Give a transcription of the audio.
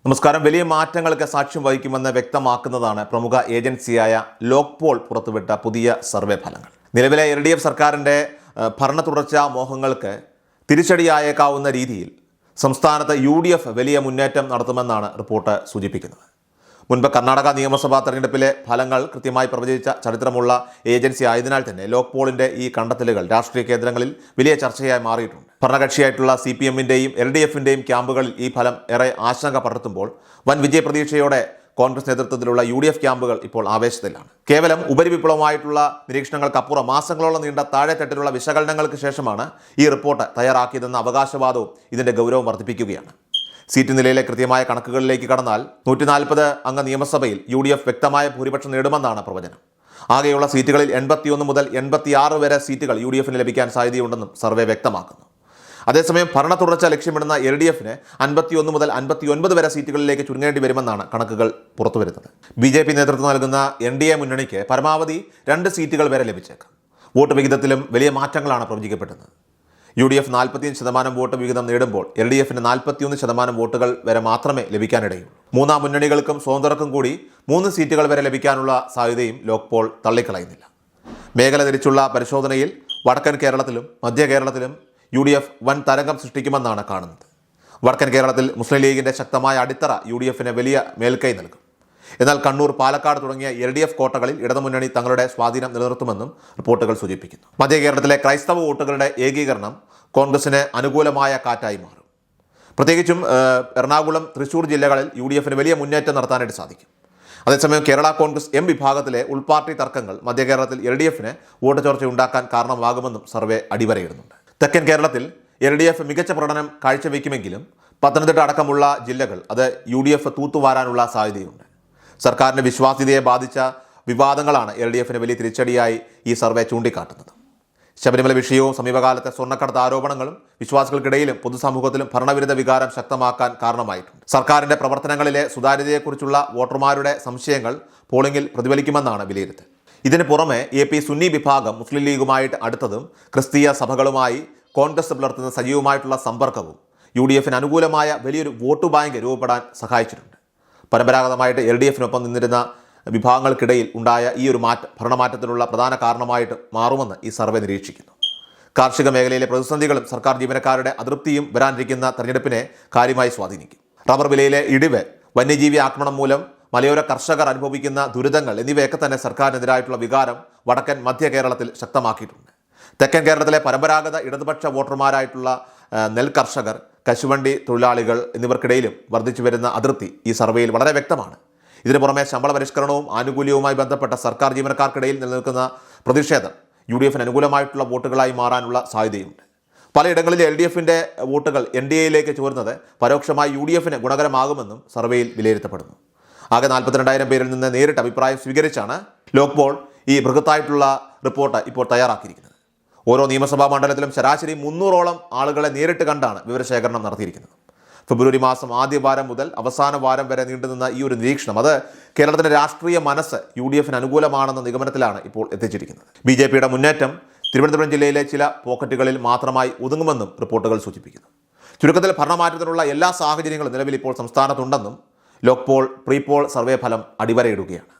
നമസ്കാരം. വലിയ മാറ്റങ്ങൾക്ക് സാക്ഷ്യം വഹിക്കുമെന്ന് വ്യക്തമാക്കുന്നതാണ് പ്രമുഖ ഏജൻസിയായ ലോക്പോൾ പുറത്തുവിട്ട പുതിയ സർവേ ഫലങ്ങൾ. നിലവിലെ LDF സർക്കാരിൻ്റെ ഭരണ തുടർച്ചാ മോഹങ്ങൾക്ക് തിരിച്ചടിയായേക്കാവുന്ന രീതിയിൽ സംസ്ഥാനത്ത് UDF വലിയ മുന്നേറ്റം നടത്തുമെന്നാണ് റിപ്പോർട്ട് സൂചിപ്പിക്കുന്നത്. മുൻപ് കർണാടക നിയമസഭാ തെരഞ്ഞെടുപ്പിലെ ഫലങ്ങൾ കൃത്യമായി പ്രവചിച്ച ചരിത്രമുള്ള ഏജൻസി ആയതിനാൽ തന്നെ ലോക്പോളിൻ്റെ ഈ കണ്ടെത്തലുകൾ രാഷ്ട്രീയ കേന്ദ്രങ്ങളിൽ വലിയ ചർച്ചയായി മാറിയിട്ടുണ്ട്. ഭരണകക്ഷിയായിട്ടുള്ള CPM-ൻ്റെയും LDF-ൻ്റെയും ക്യാമ്പുകളിൽ ഈ ഫലം ഏറെ ആശങ്ക പടർത്തുമ്പോൾ വൻ വിജയപ്രതീക്ഷയോടെ കോൺഗ്രസ് നേതൃത്വത്തിലുള്ള UDF ക്യാമ്പുകൾ ഇപ്പോൾ ആവേശത്തിലാണ്. കേവലം ഉപരിവിപ്ലവമായിട്ടുള്ള നിരീക്ഷണങ്ങൾക്കപ്പുറം മാസങ്ങളോളം നീണ്ട താഴെത്തട്ടിലുള്ള വിശകലനങ്ങൾക്ക് ശേഷമാണ് ഈ റിപ്പോർട്ട് തയ്യാറാക്കിയതെന്ന അവകാശവാദവും ഇതിൻ്റെ ഗൗരവം വർദ്ധിപ്പിക്കുകയാണ്. സീറ്റ് നിലയിലെ കൃത്യമായ കണക്കുകളിലേക്ക് കടന്നാൽ 140 അംഗ നിയമസഭയിൽ UDF വ്യക്തമായ ഭൂരിപക്ഷം നേടുമെന്നാണ് പ്രവചനം. ആകെയുള്ള സീറ്റുകളിൽ 81 മുതൽ 86 വരെ സീറ്റുകൾ UDF-ന് ലഭിക്കാൻ സാധ്യതയുണ്ടെന്നും സർവേ വ്യക്തമാക്കുന്നു. അതേസമയം ഭരണ തുടർച്ച ലക്ഷ്യമിടുന്ന LDF-ന് 51 മുതൽ 59 വരെ സീറ്റുകളിലേക്ക് ചുരുങ്ങേണ്ടി വരുമെന്നാണ് കണക്കുകൾ പുറത്തുവരുന്നത്. BJP നേതൃത്വം നൽകുന്ന NDA മുന്നണിക്ക് പരമാവധി 2 സീറ്റുകൾ വരെ ലഭിച്ചേക്കാം. വോട്ട് വിഹിതത്തിലും വലിയ മാറ്റങ്ങളാണ് പ്രവചിക്കപ്പെടുന്നത്. UDF 45% വോട്ട് വിഹിതം നേടുമ്പോൾ LDF-ന് 41% വോട്ടുകൾ വരെ മാത്രമേ ലഭിക്കാനിടയുള്ളൂ. മൂന്നാം മുന്നണികൾക്കും സ്വതന്ത്രർക്കും കൂടി 3 സീറ്റുകൾ വരെ ലഭിക്കാനുള്ള സാധ്യതയും ലോക്പോൾ തള്ളിക്കളയുന്നില്ല. മേഖല തിരിച്ചുള്ള പരിശോധനയിൽ വടക്കൻ കേരളത്തിലും മധ്യ കേരളത്തിലും UDF വൻ തരംഗം സൃഷ്ടിക്കുമെന്നാണ് കാണുന്നത്. വടക്കൻ കേരളത്തിൽ മുസ്ലിം ലീഗിൻ്റെ ശക്തമായ അടിത്തറ UDF-ന് വലിയ മേൽക്കൈ നൽകും. എന്നാൽ കണ്ണൂർ, പാലക്കാട് തുടങ്ങിയ LDF കോട്ടകളിൽ ഇടതുമുന്നണി തങ്ങളുടെ സ്വാധീനം നിലനിർത്തുമെന്നും റിപ്പോർട്ടുകൾ സൂചിപ്പിക്കുന്നു. മധ്യ കേരളത്തിലെ ക്രൈസ്തവ വോട്ടുകളുടെ ഏകീകരണം കോൺഗ്രസിന് അനുകൂലമായ കാറ്റായി മാറും. പ്രത്യേകിച്ചും എറണാകുളം, തൃശ്ശൂർ ജില്ലകളിൽ UDF-ന് വലിയ മുന്നേറ്റം നടത്താനായിട്ട് സാധിക്കും. അതേസമയം കേരള കോൺഗ്രസ് M വിഭാഗത്തിലെ ഉൾപാർട്ടി തർക്കങ്ങൾ മധ്യ കേരളത്തിൽ LDF-ന് വോട്ട് ചോർച്ച ഉണ്ടാക്കാൻ കാരണമാകുമെന്നും സർവേ അടിവരയിടുന്നുണ്ട്. തെക്കൻ കേരളത്തിൽ LDF മികച്ച പ്രകടനം കാഴ്ചവെക്കുമെങ്കിലും പത്തനംതിട്ട അടക്കമുള്ള ജില്ലകൾ അത് UDF തൂത്തുവാരാനുള്ള സാധ്യതയുണ്ട്. സർക്കാരിൻ്റെ വിശ്വാസ്യതയെ ബാധിച്ച വിവാദങ്ങളാണ് LDF-ന് വലിയ തിരിച്ചടിയായി ഈ സർവേ ചൂണ്ടിക്കാട്ടുന്നത്. ശബരിമല വിഷയവും സമീപകാലത്തെ സ്വർണ്ണക്കടത്ത് ആരോപണങ്ങളും വിശ്വാസികൾക്കിടയിലും പൊതുസമൂഹത്തിലും ഭരണവിരുദ്ധ വികാരം ശക്തമാക്കാൻ കാരണമായിട്ടുണ്ട്. സർക്കാരിൻ്റെ പ്രവർത്തനങ്ങളിലെ സുതാര്യതയെക്കുറിച്ചുള്ള വോട്ടർമാരുടെ സംശയങ്ങൾ പോളിംഗിൽ പ്രതിഫലിക്കുമെന്നാണ് വിലയിരുത്തൽ. ഇതിന് പുറമെ AP സുന്നി വിഭാഗം മുസ്ലിം ലീഗുമായിട്ട് അടുത്തതും ക്രിസ്തീയ സഭകളുമായി കോൺഗ്രസ് പുലർത്തുന്ന സജീവമായിട്ടുള്ള സമ്പർക്കവും UDF-ന് അനുകൂലമായ വലിയൊരു വോട്ട് ബാങ്ക് രൂപപ്പെടാൻ സഹായിച്ചിട്ടുണ്ട്. പരമ്പരാഗതമായിട്ട് LDF-നൊപ്പം നിന്നിരുന്ന വിഭാഗങ്ങൾക്കിടയിൽ ഉണ്ടായ ഈ ഒരു ഭരണമാറ്റത്തിനുള്ള പ്രധാന കാരണമായിട്ട് മാറുമെന്ന് ഈ സർവേ നിരീക്ഷിക്കുന്നു. കാർഷിക മേഖലയിലെ പ്രതിസന്ധികളും സർക്കാർ ജീവനക്കാരുടെ അതൃപ്തിയും വരാനിരിക്കുന്ന തെരഞ്ഞെടുപ്പിനെ കാര്യമായി സ്വാധീനിക്കും. റബ്ബർ വിലയിലെ ഇടിവ്, വന്യജീവി ആക്രമണം മൂലം മലയോര കർഷകർ അനുഭവിക്കുന്ന ദുരിതങ്ങൾ എന്നിവയൊക്കെ തന്നെ സർക്കാരിനെതിരായിട്ടുള്ള വികാരം വടക്കൻ മധ്യ കേരളത്തിൽ ശക്തമാക്കിയിട്ടുണ്ട്. തെക്കൻ കേരളത്തിലെ പരമ്പരാഗത ഇടതുപക്ഷ വോട്ടർമാരായിട്ടുള്ള നെൽ കർഷകർ, കശുവണ്ടി തൊഴിലാളികൾ എന്നിവർക്കിടയിലും വർദ്ധിച്ചു വരുന്ന അതൃപ്തി ഈ സർവേയിൽ വളരെ വ്യക്തമാണ്. ഇതിനു പുറമെ ശമ്പള പരിഷ്കരണവും ആനുകൂല്യവുമായി ബന്ധപ്പെട്ട സർക്കാർ ജീവനക്കാർക്കിടയിൽ നിലനിൽക്കുന്ന പ്രതിഷേധം UDF-ന് അനുകൂലമായിട്ടുള്ള വോട്ടുകളായി മാറാനുള്ള സാധ്യതയുണ്ട്. പലയിടങ്ങളിൽ LDF-ൻ്റെ വോട്ടുകൾ NDA-യിലേക്ക് ചോരുന്നത് പരോക്ഷമായി UDF-ന് ഗുണകരമാകുമെന്നും സർവേയിൽ വിലയിരുത്തപ്പെടുന്നു. ആകെ 42,000 പേരിൽ നിന്ന് നേരിട്ട് അഭിപ്രായം സ്വീകരിച്ചാണ് ലോക്പോൾ ഈ ബൃഹത്തായിട്ടുള്ള റിപ്പോർട്ട് ഇപ്പോൾ തയ്യാറാക്കിയിരിക്കുന്നത്. ഓരോ നിയമസഭാ മണ്ഡലത്തിലും ശരാശരി 300ഓളം ആളുകളെ നേരിട്ട് കണ്ടാണ് വിവരശേഖരണം നടത്തിയിരിക്കുന്നത്. ഫെബ്രുവരി മാസം ആദ്യ വാരം മുതൽ അവസാന വാരം വരെ നീണ്ടുനിന്ന ഈ ഒരു നിരീക്ഷണം അത് കേരളത്തിൻ്റെ രാഷ്ട്രീയ മനസ്സ് UDF-ന് അനുകൂലമാണെന്ന നിഗമനത്തിലാണ് ഇപ്പോൾ എത്തിച്ചിരിക്കുന്നത്. BJP-യുടെ മുന്നേറ്റം തിരുവനന്തപുരം ജില്ലയിലെ ചില പോക്കറ്റുകളിൽ മാത്രമായി ഒതുങ്ങുമെന്നും റിപ്പോർട്ടുകൾ സൂചിപ്പിക്കുന്നു. ചുരുക്കത്തിൽ ഭരണമാറ്റത്തിനുള്ള എല്ലാ സാഹചര്യങ്ങളും നിലവിൽ ഇപ്പോൾ സംസ്ഥാനത്തുണ്ടെന്നും ലോക്പോൾ പ്രീപോൾ സർവേ ഫലം അടിവരയിടുകയാണ്.